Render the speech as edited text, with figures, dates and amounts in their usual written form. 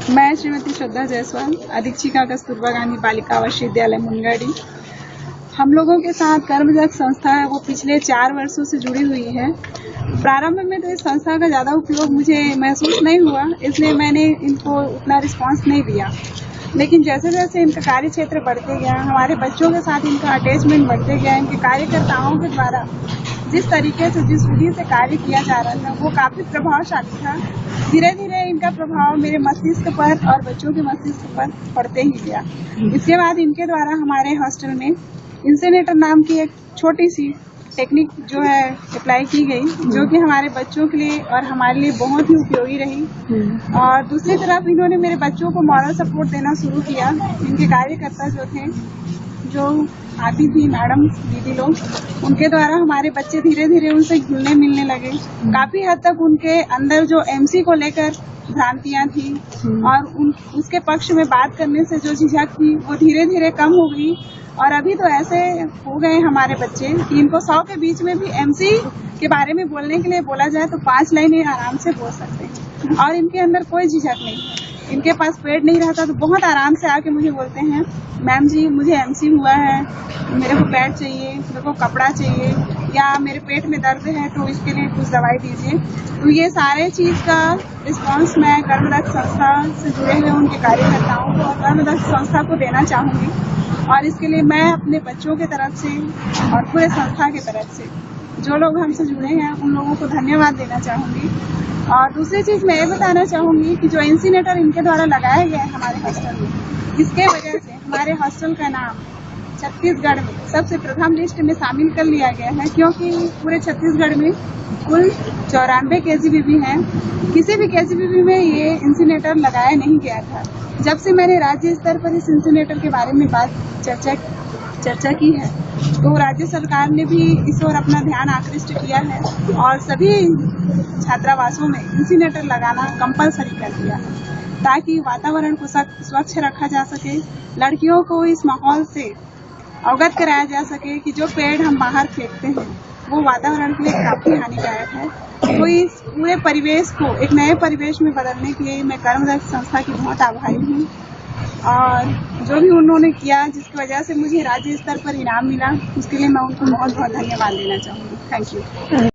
मैं श्रीमती श्रद्धा जायसवाल, अधीक्षिका कस्तूरबा गांधी बालिका आवासीय विद्यालय मुनगाड़ी। हम लोगों के साथ कर्मदक्ष संस्था है वो पिछले 4 वर्षों से जुड़ी हुई है। प्रारंभ में तो इस संस्था का ज़्यादा उपयोग मुझे महसूस नहीं हुआ, इसलिए मैंने इनको उतना रिस्पांस नहीं दिया। लेकिन जैसे जैसे इनका कार्य क्षेत्र बढ़ते गया, हमारे बच्चों के साथ इनका अटैचमेंट बढ़ते गया, इनके कार्यकर्ताओं के द्वारा जिस तरीके से जिस विधि से कार्य किया जा रहा था वो काफ़ी प्रभावशाली था। धीरे धीरे इनका प्रभाव मेरे मस्तिष्क पर और बच्चों के मस्तिष्क पर पड़ते ही गया। इसके बाद इनके द्वारा हमारे हॉस्टल में इंसिनेटर नाम की एक छोटी सी टेक्निक जो है अप्लाई की गई, जो कि हमारे बच्चों के लिए और हमारे लिए बहुत ही उपयोगी रही। और दूसरी तरफ इन्होंने मेरे बच्चों को मॉरल सपोर्ट देना शुरू किया। इनके कार्यकर्ता जो थे, जो आती थी मैडम दीदी लोग, उनके द्वारा हमारे बच्चे धीरे धीरे उनसे घुलने मिलने लगे। काफी हद तक उनके अंदर जो एमसी को लेकर भ्रांतियां थी और उसके पक्ष में बात करने से जो झिझक थी वो धीरे धीरे कम हो गई। और अभी तो ऐसे हो गए हमारे बच्चे कि इनको 100 के बीच में भी एमसी के बारे में बोलने के लिए बोला जाए तो 5 लाइनें आराम से बोल सकते हैं और इनके अंदर कोई झिझक नहीं है। इनके पास पेड नहीं रहता तो बहुत आराम से आके मुझे बोलते हैं, मैम जी मुझे एमसी हुआ है, मेरे को पैड चाहिए, मेरे को कपड़ा चाहिए, या मेरे पेट में दर्द है तो इसके लिए कुछ दवाई दीजिए। तो ये सारे चीज़ का रिस्पांस मैं कर्मदक्ष संस्था से जुड़े हुए उनके कार्यकर्ताओं को और कर्मदक्ष संस्था को देना चाहूँगी। और इसके लिए मैं अपने बच्चों के तरफ से और पूरे संस्था की तरफ से जो लोग हमसे जुड़े हैं उन लोगों को धन्यवाद देना चाहूँगी। और दूसरी चीज़ मैं ये बताना चाहूँगी कि जो इंसिनेटर इनके द्वारा लगाया गया है हमारे हॉस्टल में, इसके वजह से हमारे हॉस्टल का नाम छत्तीसगढ़ में सबसे प्रथम लिस्ट में शामिल कर लिया गया है, क्योंकि पूरे छत्तीसगढ़ में कुल 94 केजीबीवी हैं। किसी भी केजीबीवी में ये इंसिनेटर लगाया नहीं गया था। जब से मैंने राज्य स्तर पर इस इंसिनेटर के बारे में चर्चा की है तो राज्य सरकार ने भी इस ओर अपना ध्यान आकृष्ट किया है और सभी छात्रावासों में इंसिनेटर लगाना कंपलसरी कर दिया है, ताकि वातावरण को स्वच्छ रखा जा सके, लड़कियों को इस माहौल से अवगत कराया जा सके कि जो पेड़ हम बाहर फेंकते हैं वो वातावरण के लिए काफ़ी हानिकारक है। तो इस पूरे परिवेश को एक नए परिवेश में बदलने के लिए मैं कर्मदक्ष संस्था की बहुत आभारी हूँ। और जो भी उन्होंने किया जिसकी वजह से मुझे राज्य स्तर पर इनाम मिला, उसके लिए मैं उनको बहुत बहुत धन्यवाद देना चाहूँगी। Thank you.